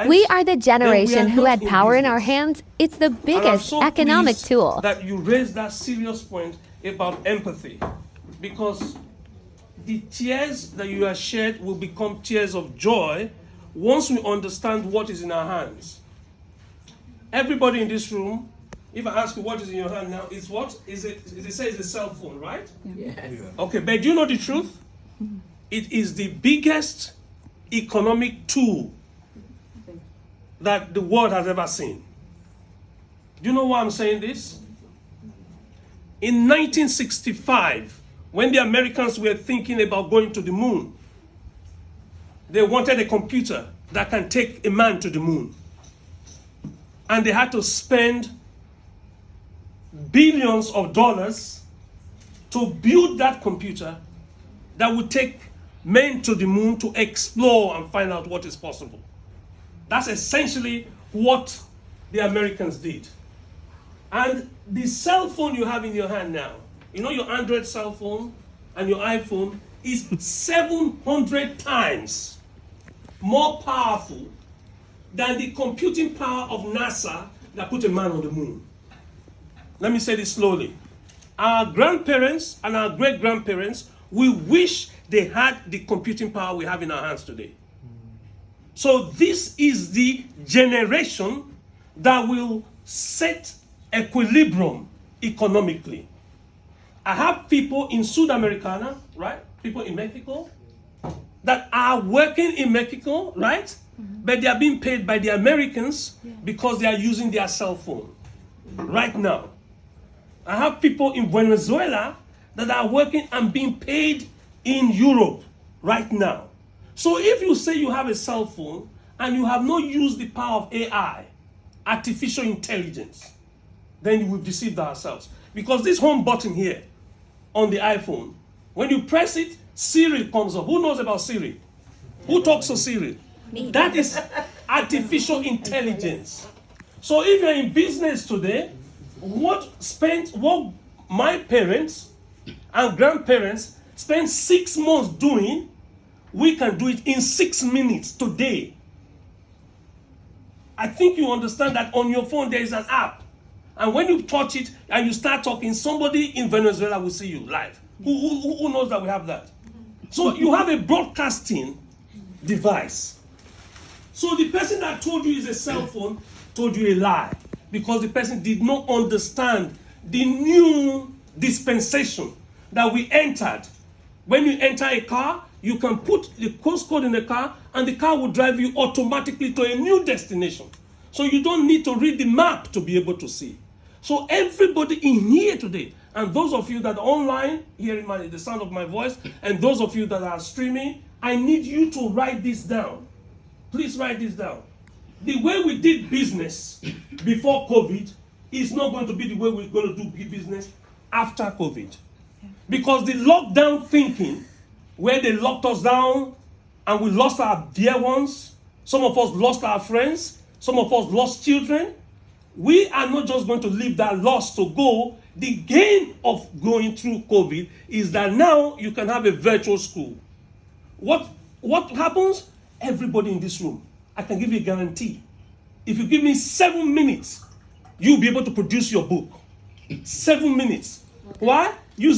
We are the generation who not had power in our business. hands. It's the And I'm biggest so economic pleased tool. that you raised that serious point about empathy, because the tears that you have shed will become tears of joy once we understand what is in our hands. Everybody in this room, if I ask you what is in your hand now, it's what? It says a cell phone, right? Yes. Okay, but do you know the truth? It is the biggest economic tool that the world has ever seen. Do you know why I'm saying this? In 1965, when the Americans were thinking about going to the moon, they wanted a computer that can take a man to the moon. And they had to spend billions of dollars to build that computer that would take men to the moon to explore and find out what is possible. That's essentially what the Americans did. And the cell phone you have in your hand now, you know, your Android cell phone and your iPhone is 700 times more powerful than the computing power of NASA that put a man on the moon. Let me say this slowly. Our grandparents and our great-grandparents, we wish they had the computing power we have in our hands today. So this is the generation that will set equilibrium economically. I have people in South America, right? People in Mexico that are working in Mexico, right? Mm-hmm. But they are being paid by the Americans because they are using their cell phone right now. I have people in Venezuela that are working and being paid in Europe right now. So if you say you have a cell phone and you have not used the power of AI, artificial intelligence, then we've deceived ourselves. Because this home button here on the iPhone, when you press it, Siri comes up. Who knows about Siri? Who talks to Siri? Me. That is artificial intelligence. So if you're in business today, what my parents and grandparents spent 6 months doing, we can do it in 6 minutes today. I think you understand that on your phone there is an app. And when you touch it and you start talking, somebody in Venezuela will see you live. Who knows that we have that? So you have a broadcasting device. So the person that told you is a cell phone told you a lie, because the person did not understand the new dispensation that we entered. When you enter a car, you can put the postcode in the car and the car will drive you automatically to a new destination. So you don't need to read the map to be able to see. So everybody in here today, and those of you that are online, hearing the sound of my voice, and those of you that are streaming, I need you to write this down. Please write this down. The way we did business before COVID is not going to be the way we're going to do business after COVID. Because the lockdown thinking, where they locked us down and we lost our dear ones, some of us lost our friends, some of us lost children, we are not just going to leave that loss to go. The gain of going through COVID is that now you can have a virtual school. What happens? Everybody in this room, I can give you a guarantee. If you give me 7 minutes, you'll be able to produce your book. 7 minutes. Why? Using